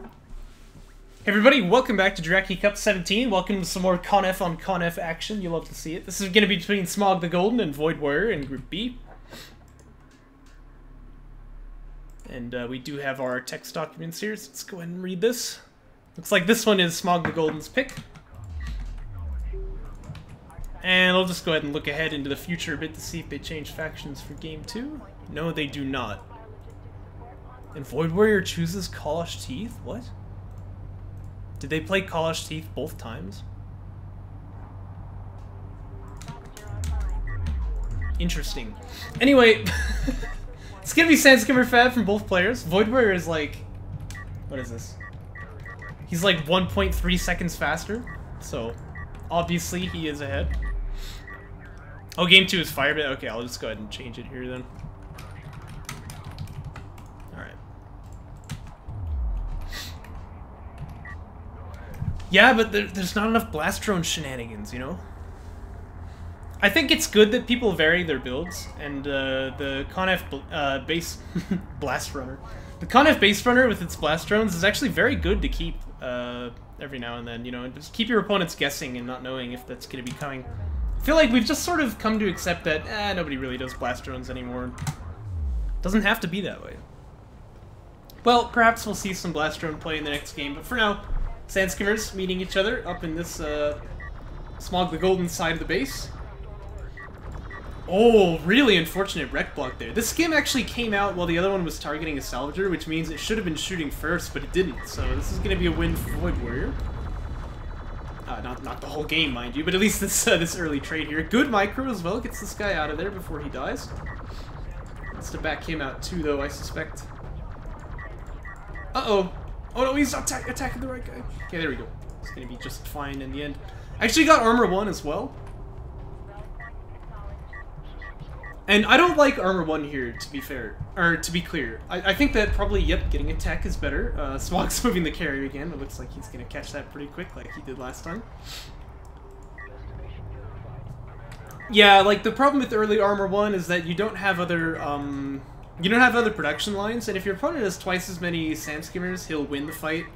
Hey everybody, welcome back to Jaraci Cup 17. Welcome to some more Conf on Conf action. You'll love to see it. This is going to be between SmaugTheGolden and VoidWarrior in Group B. And we do have our text documents here, so let's go ahead and read this. Looks like this one is SmaugTheGolden's pick. And I'll just go ahead and look ahead into the future a bit to see if they change factions for Game 2. No, they do not. And VoidWarrior chooses Kalash Teeth? What? Did they play Kalash Teeth both times? Interesting. Anyway, it's gonna be Sandskimmer Fab from both players. VoidWarrior is like... What is this? He's like 1.3 seconds faster, so obviously he is ahead. Oh, Game 2 is Firebit? Okay, I'll just go ahead and change it here then. Alright. Yeah, but there's not enough blast drone shenanigans, you know? I think it's good that people vary their builds, and the Conf base blast runner. The Conf base runner with its blast drones is actually very good to keep every now and then, you know, and just keep your opponents guessing and not knowing if that's going to be coming. I feel like we've just sort of come to accept that nobody really does blast drones anymore. Doesn't have to be that way. Well, perhaps we'll see some blast drone play in the next game, but for now, Sandskimmers meeting each other up in this SmaugTheGolden side of the base. Oh, really unfortunate wreck block there. This skim actually came out while the other one was targeting a salvager, which means it should have been shooting first, but it didn't. So this is going to be a win for VoidWarrior. Not the whole game, mind you, but at least this this early trade here. Good micro as well, gets this guy out of there before he dies. Has to back him out too, though, I suspect. Uh-oh. Oh no, he's attacking the right guy. Okay, there we go. It's gonna be just fine in the end. Actually got armor 1 as well. And I don't like armor 1 here, to be fair. Or, to be clear. I think that probably, yep, getting attack is better. Smog's moving the carrier again. It looks like he's gonna catch that pretty quick, like he did last time. Yeah, like, the problem with early armor 1 is that you don't have other, production lines, and if your opponent has twice as many Sandskimmers, he'll win the fight.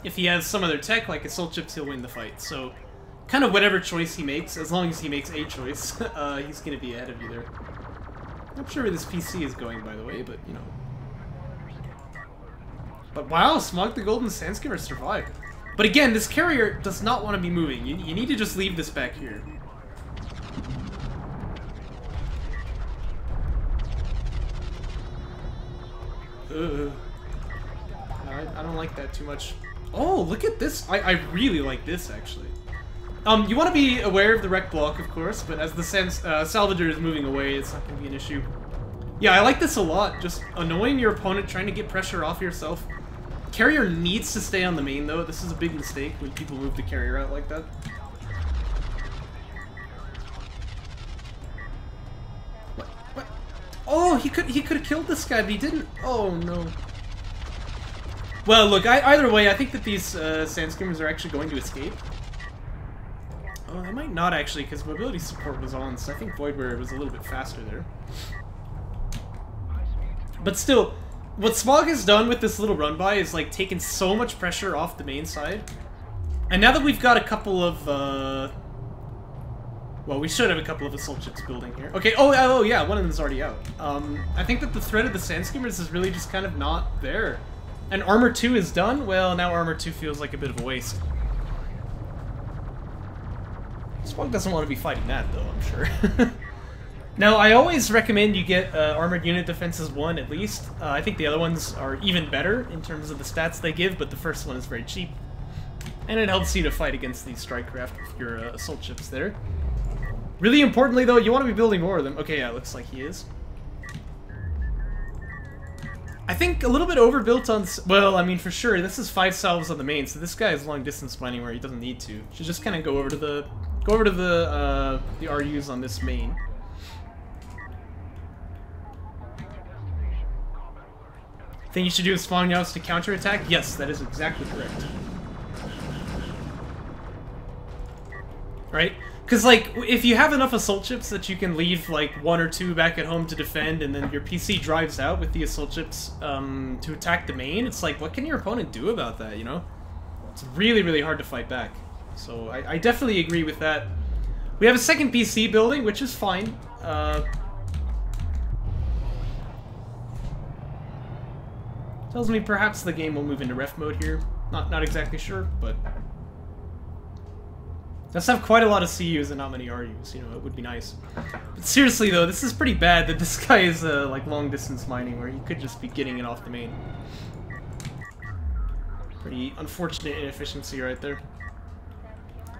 If he has some other tech, like Assault Chips, he'll win the fight. So, kind of whatever choice he makes, as long as he makes a choice, he's gonna be ahead of you there. Not sure where this PC is going, by the way, but, you know. But wow, SmaugTheGolden Sandskimmer survived. But again, this carrier does not want to be moving. You need to just leave this back here. I don't like that too much. Oh, look at this. I really like this, actually. You want to be aware of the wreck block, of course, but as the Salvager is moving away, it's not going to be an issue. Yeah, I like this a lot. Just annoying your opponent, trying to get pressure off yourself. Carrier needs to stay on the main, though. This is a big mistake when people move the carrier out like that. What? Oh, he could have killed this guy, but he didn't. Oh, no. Well, look, either way, I think that these Sandskimmers are actually going to escape. Oh, I might not actually, because mobility support was on, so I think VoidWarrior was a little bit faster there. But still, what Smog has done with this little run-by is, like, taken so much pressure off the main side. And now that we've got a couple of, well, we should have a couple of Assault Chips building here. Okay, oh yeah, one of them is already out. I think that the threat of the Sandskimmers is really just kind of not there. And Armor 2 is done? Well, now Armor 2 feels like a bit of a waste. Smog doesn't want to be fighting that, though, I'm sure. Now, I always recommend you get Armored Unit Defenses 1, at least. I think the other ones are even better in terms of the stats they give, but the first one is very cheap. And it helps you to fight against these Strike Craft with your Assault Chips there. Really importantly, though, you want to be building more of them. Okay, yeah, it looks like he is. I think a little bit overbuilt on... Well, I mean, for sure, this is 5 salves on the main, so this guy is long distance mining where he doesn't need to. Should just kind of go over to the... the RUs on this main. Think you should do a Spawn Youse to counterattack? Yes, that is exactly correct. Right? Because, like, if you have enough assault ships that you can leave, like, 1 or 2 back at home to defend, and then your PC drives out with the assault ships to attack the main, it's like, what can your opponent do about that, you know? It's really, really hard to fight back. So I definitely agree with that. We have a second PC building, which is fine. Tells me perhaps the game will move into ref mode here. Not exactly sure, but... Does have quite a lot of CUs and not many RUs, you know, it would be nice. But seriously though, this is pretty bad that this guy is like long distance mining where he could just be getting it off the main. Pretty unfortunate inefficiency right there.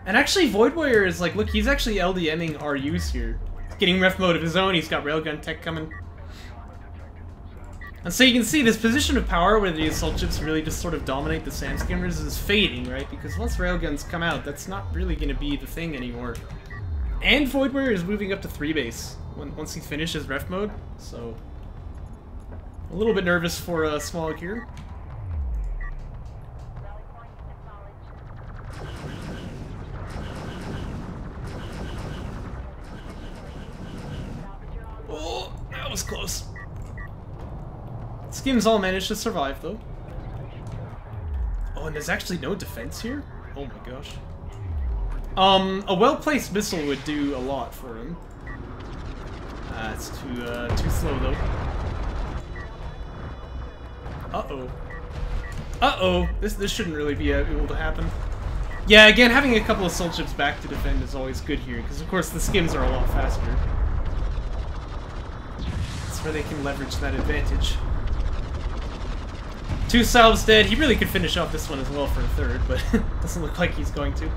And actually VoidWarrior is like, look, he's actually LDMing RUs here. He's getting ref mode of his own, he's got railgun tech coming. And so you can see this position of power where the assault ships really just sort of dominate the sand skimmers is fading, right? Because once railguns come out, that's not really going to be the thing anymore. And VoidWarrior is moving up to 3 base once he finishes ref mode, so... A little bit nervous for Smaug here. Oh, that was close. Skims all managed to survive, though. Oh, and there's actually no defense here? Oh my gosh. A well-placed missile would do a lot for him. It's too slow, though. Uh-oh. Uh-oh! This shouldn't really be able to happen. Yeah, again, having a couple of assault ships back to defend is always good here, because of course the skims are a lot faster. That's where they can leverage that advantage. 2 salves dead. He really could finish off this one as well for a third, but doesn't look like he's going to.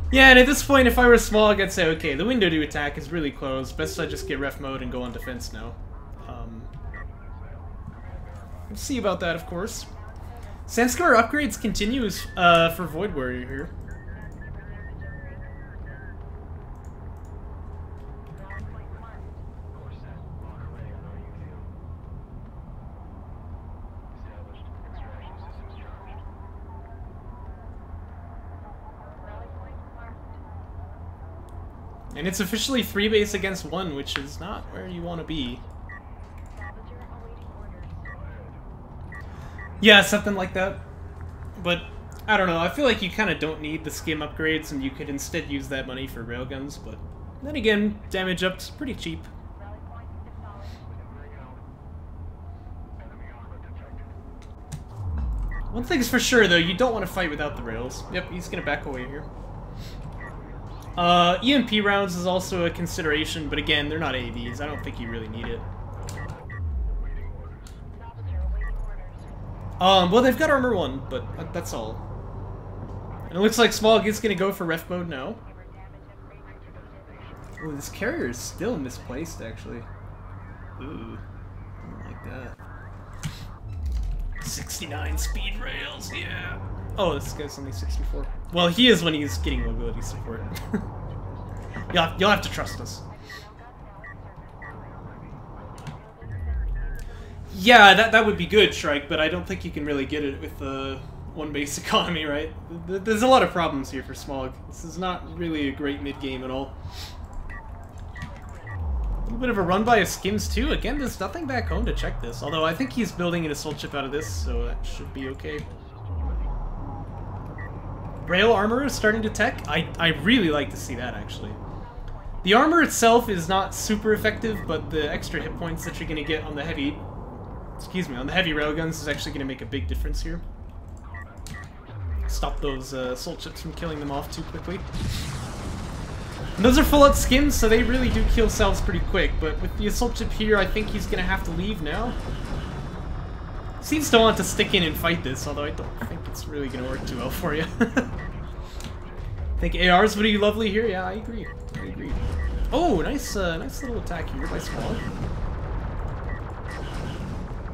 Yeah, and at this point, if I were Smaug, I'd say, okay, the window to attack is really close. Best I just get ref mode and go on defense now. We'll see about that, of course. Sandscar upgrades continues for VoidWarrior here. And it's officially 3 base against 1, which is not where you want to be. Yeah, something like that. But, I don't know, I feel like you kind of don't need the skim upgrades, and you could instead use that money for railguns, but then again, damage up's pretty cheap. One thing's for sure, though, you don't want to fight without the rails. Yep, he's gonna back away here. EMP rounds is also a consideration, but again, they're not AVs. I don't think you really need it. Well, they've got armor 1, but that's all. And it looks like Smaug is gonna go for ref mode now. Oh, this carrier is still misplaced, actually. Ooh, I don't like that. 69 speed rails, yeah. Oh, this guy's only 64. Well, he is when he's getting mobility support. You'll have to trust us. Yeah, that would be good, Shrike, but I don't think you can really get it with the 1 base economy, right? There's a lot of problems here for Smaug. This is not really a great mid-game at all. A little bit of a run by of skims, too. Again, there's nothing back home to check this, although I think he's building an assault ship out of this, so that should be okay. Rail armor is starting to tech. I really like to see that, actually. The armor itself is not super effective, but the extra hit points that you're going to get on the heavy... Excuse me, on the heavy railguns is actually going to make a big difference here. Stop those assault ships from killing them off too quickly. And those are full-out skims, so they really do kill cells pretty quick, but with the assault ship here, I think he's going to have to leave now. Seems to want to stick in and fight this, although I don't think it's really going to work too well for you. I think ARs would be lovely here. Yeah, I agree. I agree. Oh, nice little attack here by Smaug.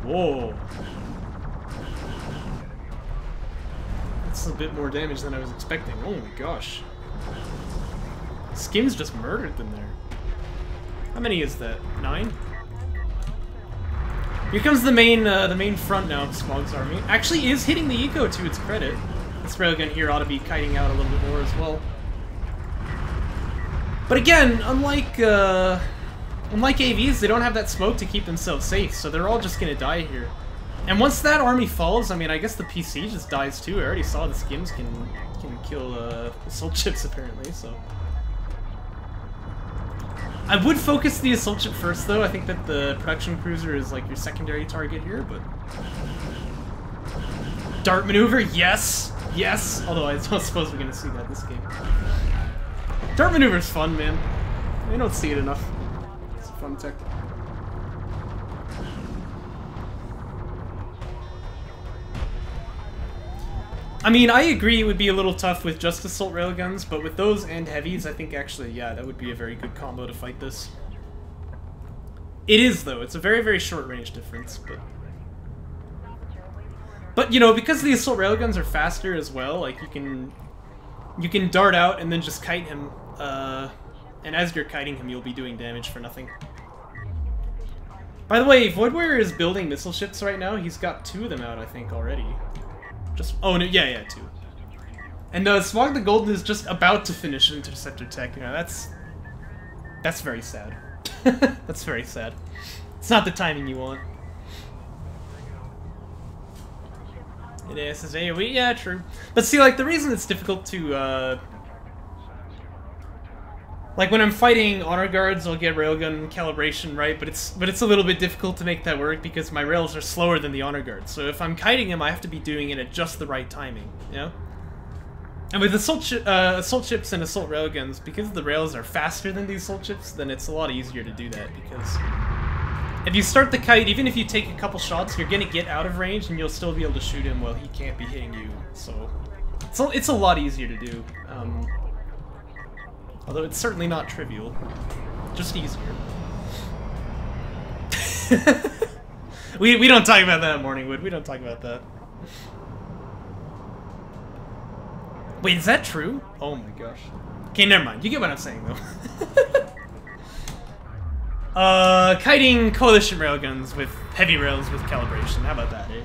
Whoa. That's a bit more damage than I was expecting. Oh my gosh. Skims just murdered them there. How many is that? 9? Here comes the main front now of Smaug's army. Actually is hitting the eco to its credit. This railgun here ought to be kiting out a little bit more as well. But again, unlike AVs, they don't have that smoke to keep themselves safe, so they're all just gonna die here. And once that army falls, I mean, I guess the PC just dies too. I already saw the skims can kill assault ships apparently, so. I would focus the assault ship first, though. I think that the production cruiser is like your secondary target here, but... Dart maneuver, yes! Yes! Although I don't suppose we're gonna see that this game. Dart maneuver's fun, man. I don't see it enough. It's a fun tech. I mean, I agree it would be a little tough with just assault railguns, but with those and heavies, I think actually, yeah, that would be a very good combo to fight this. It is, though. It's a very, very short range difference, but... But, you know, because the assault railguns are faster as well, like, you can dart out and then just kite him, and as you're kiting him, you'll be doing damage for nothing. By the way, VoidWarrior is building missile ships right now. He's got 2 of them out, I think, already. Oh, no, yeah, 2. And SmaugTheGolden is just about to finish Interceptor Tech. You know, that's very sad. That's very sad. It's not the timing you want. It is AoE, yeah, true. But see, like, the reason it's difficult to, like, when I'm fighting honor guards, I'll get railgun calibration right, but it's a little bit difficult to make that work because my rails are slower than the honor guards. So if I'm kiting them, I have to be doing it at just the right timing, you know? And with assault ships and assault railguns, because the rails are faster than the assault ships, then it's a lot easier to do that, because if you start the kite, even if you take a couple shots, you're gonna get out of range and you'll still be able to shoot him while he can't be hitting you. So it's a lot easier to do. Although it's certainly not trivial. Just easier. we don't talk about that, Morningwood. We don't talk about that. Wait, is that true? Oh my gosh. Okay, never mind. You get what I'm saying, though. Kiting coalition railguns with heavy rails with calibration. How about that, eh?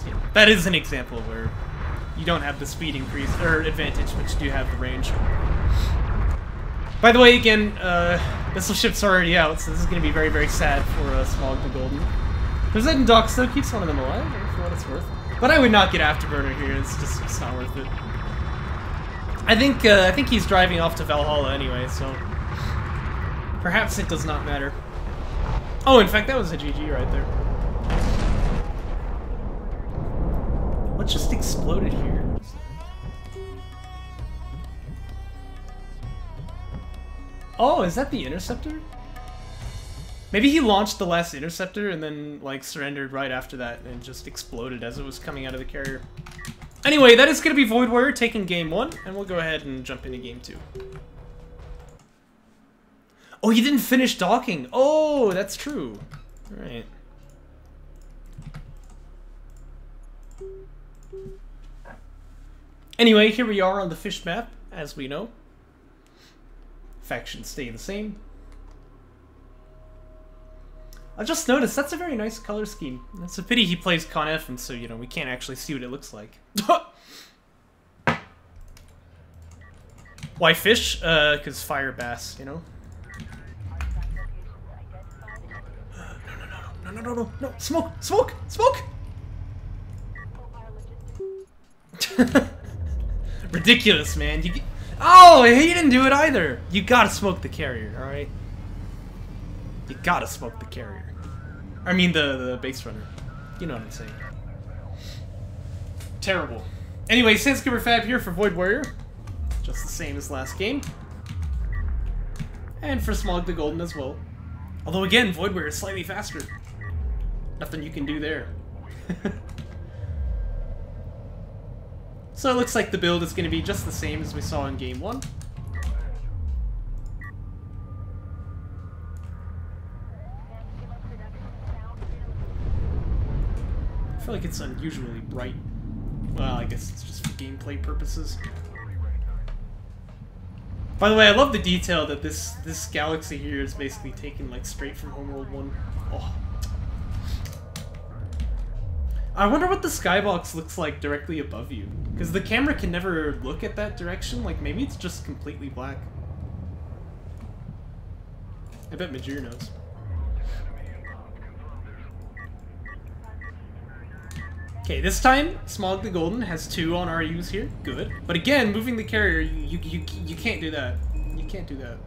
So, that is an example where you don't have the speed increase or advantage, but you do have the range. By the way, again, missile ship's already out, so this is going to be very, very sad for SmaugTheGolden. There's that in Dock still keeps one of them alive, for what it's worth. But I would not get Afterburner here, it's not worth it. I think he's driving off to Valhalla anyway, so perhaps it does not matter. Oh, in fact, that was a GG right there. What just exploded here? Oh, is that the Interceptor? Maybe he launched the last Interceptor and then, like, surrendered right after that and just exploded as it was coming out of the carrier. Anyway, that is going to be VoidWarrior taking Game 1, and we'll go ahead and jump into Game 2. Oh, you didn't finish docking! Oh, that's true. Alright. Anyway, here we are on the fish map, as we know. Factions stay the same. I just noticed that's a very nice color scheme. It's a pity he plays Con F, and so, you know, we can't actually see what it looks like. Why fish? Because fire bass, you know? No, smoke! Ridiculous, man. Oh, he didn't do it either. You gotta smoke the carrier, alright? You gotta smoke the carrier. I mean the base runner. You know what I'm saying. Terrible. Anyway, SansKiberFab here for VoidWarrior. Just the same as last game. And for SmaugTheGolden as well. Although again, VoidWarrior is slightly faster. Nothing you can do there. So it looks like the build is going to be just the same as we saw in Game 1. I feel like it's unusually bright. Well, I guess it's just for gameplay purposes. By the way, I love the detail that this galaxy here is basically taken like straight from Homeworld 1. Oh. I wonder what the skybox looks like directly above you. Because the camera can never look at that direction. Like, maybe it's just completely black. I bet Majir knows. Okay, this time, SmaugTheGolden has 2 on RUs here. Good. But again, moving the carrier, you can't do that. You can't do that.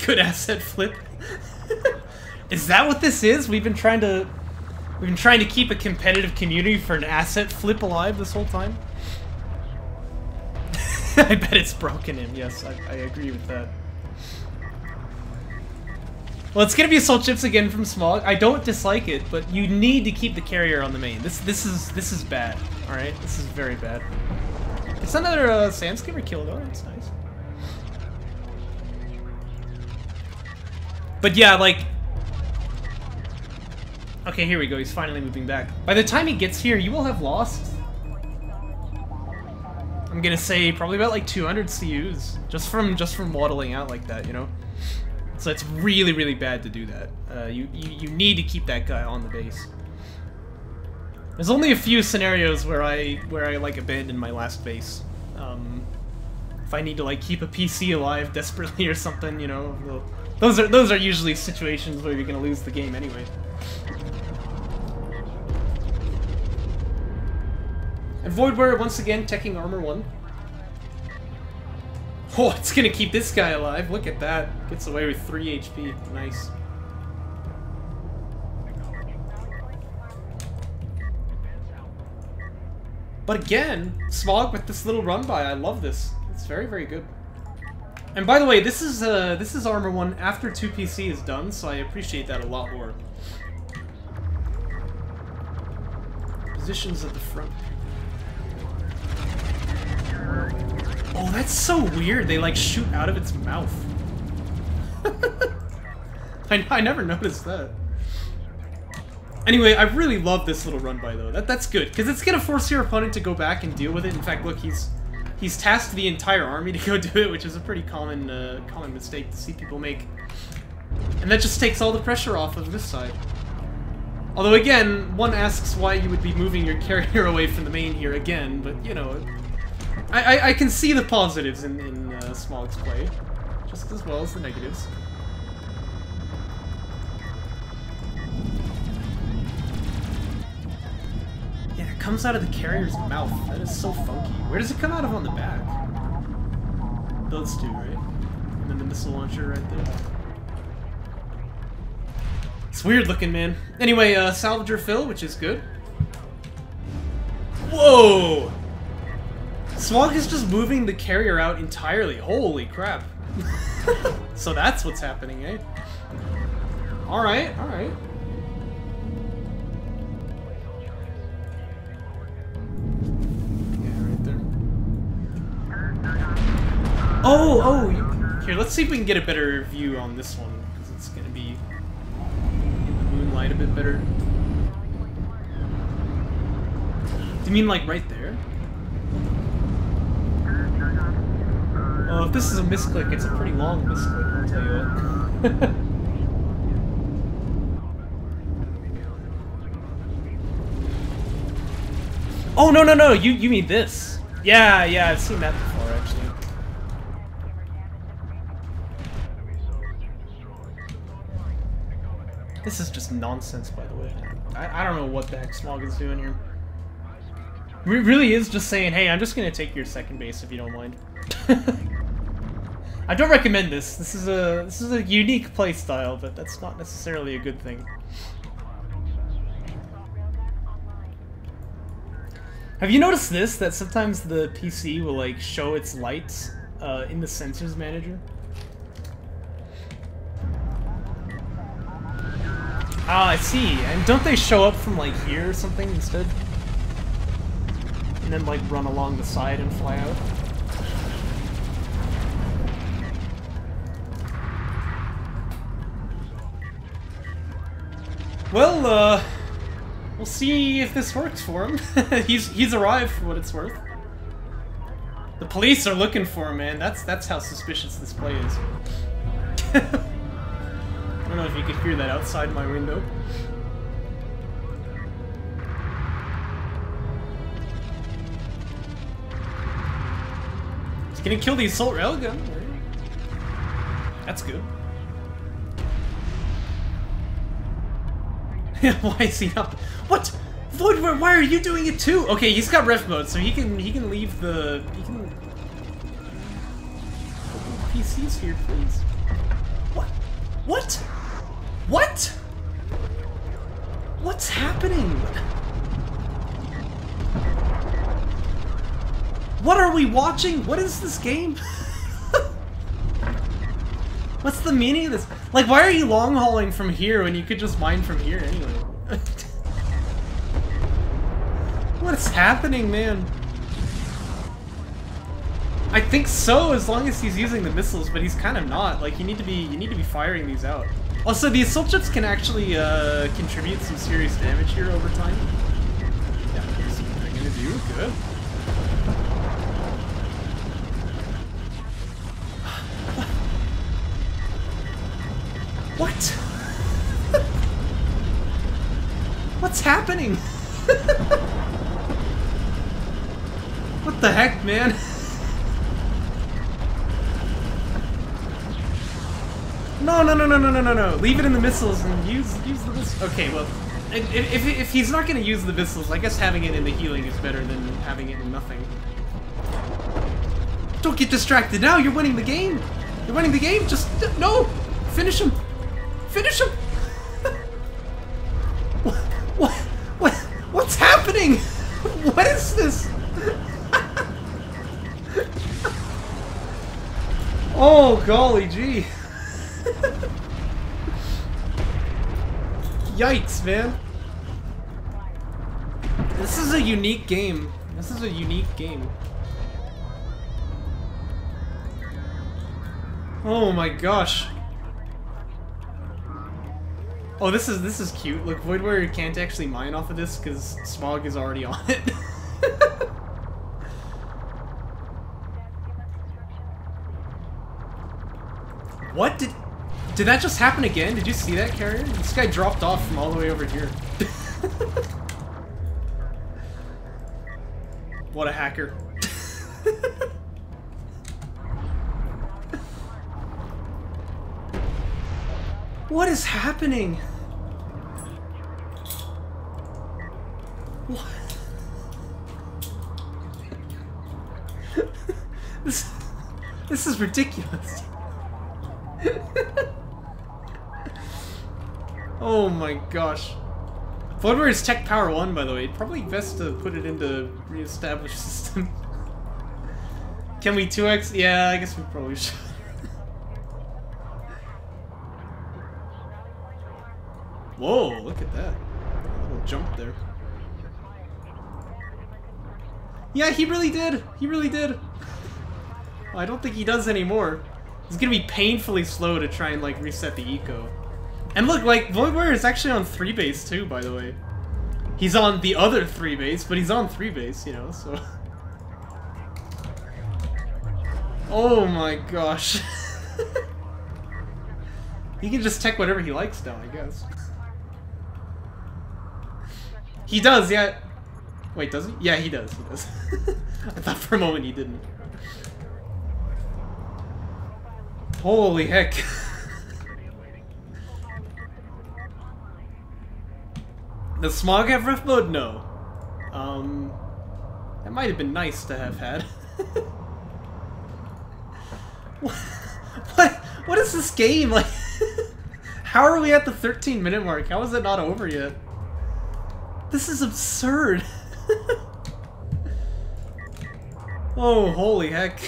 Good asset flip. Is that what this is? We've been trying to keep a competitive community for an asset flip alive this whole time? I bet it's broken in. Yes, I agree with that. Well, it's gonna be Assault Chips again from Smog. I don't dislike it, but you need to keep the carrier on the main. This is bad. All right, this is very bad. It's another Sandskimmer kill though. That's nice. But yeah, like. Okay, here we go. He's finally moving back. By the time he gets here, you will have lost. I'm gonna say probably about like 200 CUs just from waddling out like that, you know. So it's really, really bad to do that. You need to keep that guy on the base. There's only a few scenarios where I like abandon my last base. If I need to like keep a PC alive desperately or something, you know. Well, those are usually situations where you're gonna lose the game anyway. And VoidWarrior once again teching armor 1. Oh, it's gonna keep this guy alive. Look at that. Gets away with 3 HP. Nice. But again, Smog with this little run by. I love this. It's very, very good. And by the way, this is armor 1 after 2 PC is done, so I appreciate that a lot more. Positions at the front. Oh, that's so weird. They like shoot out of its mouth. I never noticed that. Anyway, I really love this little run by though. That's good because it's gonna force your opponent to go back and deal with it. In fact, look, he's tasked the entire army to go do it, which is a pretty common mistake to see people make. And that just takes all the pressure off of this side. Although again, one asks why you would be moving your carrier away from the main here again, but you know. I can see the positives in Smog's play, just as well as the negatives. Yeah, it comes out of the carrier's mouth. That is so funky. Where does it come out of on the back? Those two, right? And then the missile launcher right there. It's weird looking, man. Anyway, Salvager Phil, which is good. Whoa! Smog is just moving the carrier out entirely. Holy crap. So that's what's happening, eh? Alright, alright. Yeah, right there. Oh! Here, let's see if we can get a better view on this one, because it's gonna be in the moonlight a bit better. Do you mean like right there? Oh, if this is a misclick, it's a pretty long misclick, I'll tell you what. Oh, no, you mean this. Yeah, I've seen that before, actually. This is just nonsense, by the way. I don't know what the heck Smog is doing here. It really is just saying, hey, I'm just gonna take your second base if you don't mind. I don't recommend this. This is a unique playstyle, but that's not necessarily a good thing. Have you noticed this? That sometimes the PC will like show its lights in the sensors manager? Ah, I see. And don't they show up from like here or something instead? And then like run along the side and fly out? Well, we'll see if this works for him. He's arrived for what it's worth. The police are looking for him, man. That's how suspicious this play is. I don't know if you could hear that outside my window. Gonna kill the assault railgun. That's good. Why is he up? What? VoidWarrior, why are you doing it too? Okay, he's got ref mode, so he can leave the PCs here, please. What? What? What? What's happening? What are we watching? What is this game? What's the meaning of this? Like, why are you long hauling from here when you could just mine from here anyway? What is happening, man? I think so, as long as he's using the missiles, but he's kind of not. Like, you need to be firing these out. Also, the assault ships can actually contribute some serious damage here over time. Yeah, here's what they're gonna do. Good. What? What's happening? What the heck, man? No, no, no, no, no, no, no, no. Leave it in the missiles and use the missiles. Okay, well, if he's not going to use the missiles, I guess having it in the healing is better than having it in nothing. Don't get distracted now. You're winning the game. You're winning the game. Just no. Finish him. Finish him. What's happening? What is this? Oh, golly gee. Yikes, man. This is a unique game. This is a unique game. Oh my gosh. Oh, this is cute. Look, VoidWarrior can't actually mine off of this because Smaug is already on it. What? Did that just happen again? Did you see that, Carrier? This guy dropped off from all the way over here. What a hacker. What is happening? What? This is ridiculous. Oh my gosh. VoidWarrior is Tech Power 1, by the way. Probably best to put it into re-established system. Can we 2x? Yeah, I guess we probably should. Whoa, look at that. A little jump there. Yeah, he really did. He really did. Oh, I don't think he does anymore. It's gonna be painfully slow to try and, like, reset the eco. And look, like, VoidWarrior is actually on 3 base too, by the way. He's on the other 3 base, but he's on 3 base, you know, so... Oh my gosh. He can just tech whatever he likes now, I guess. He does, yeah. Wait, does he? Yeah, he does, he does. I thought for a moment he didn't. Holy heck. Does Smaug have ref mode? No. That might have been nice to have had. What is this game? Like, how are we at the 13-minute mark? How is it not over yet? This is absurd. Oh, holy heck.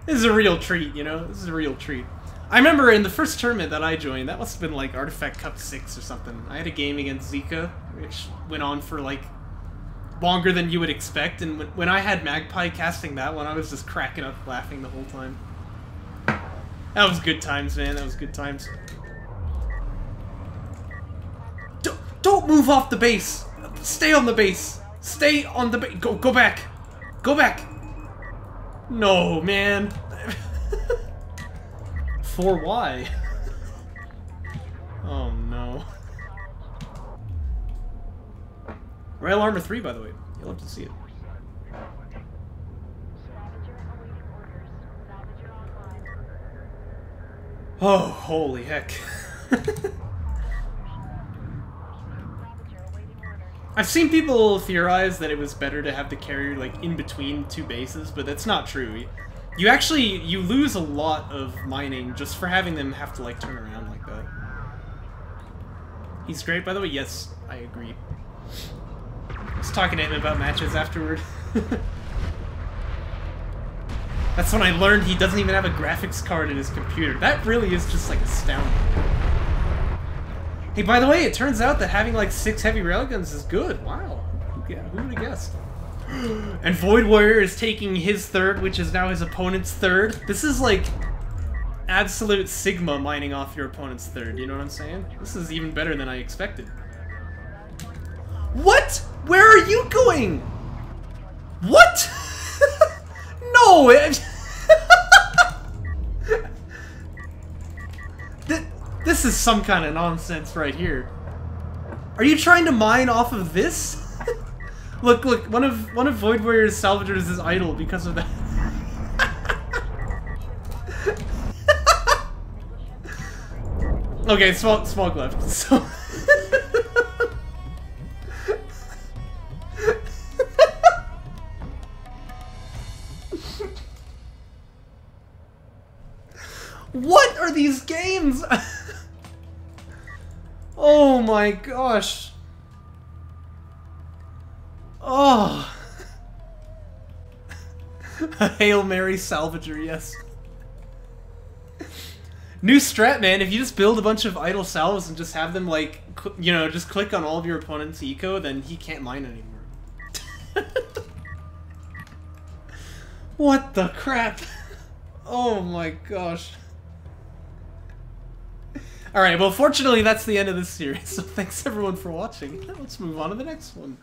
This is a real treat, you know? This is a real treat. I remember in the first tournament that I joined, that must have been like Artifact Cup 6 or something. I had a game against Zika, which went on for like longer than you would expect, and when I had Magpie casting that one, I was just cracking up laughing the whole time. That was good times, man. That was good times. Don't move off the base! Stay on the base! Stay on the base! Go back! Go back! No, man. For why? Oh no. Rail Armor 3, by the way. You'll have to see it. Oh, holy heck. I've seen people theorize that it was better to have the carrier, like, in between two bases, but that's not true. You lose a lot of mining just for having them have to, like, turn around like that. He's great, by the way. Yes, I agree. I was talking to him about matches afterward. That's when I learned he doesn't even have a graphics card in his computer. That really is just, like, astounding. Hey, by the way, it turns out that having, like, 6 heavy railguns is good. Wow. Yeah, who would have guessed? And VoidWarrior is taking his third, which is now his opponent's third. This is, like, absolute Sigma mining off your opponent's third. You know what I'm saying? This is even better than I expected. What? Where are you going? What? No! This is some kind of nonsense right here. Are you trying to mine off of this? Look, one of VoidWarrior's salvagers is idle because of that. Okay, Smaug left. So what are these games? Oh my gosh. Oh. A Hail Mary salvager, yes. New strat, man. If you just build a bunch of idle salvos and just have them, like, you know, just click on all of your opponent's eco, then he can't mine anymore. What the crap? Oh my gosh. Alright, well, fortunately, that's the end of this series, so thanks everyone for watching. Let's move on to the next one.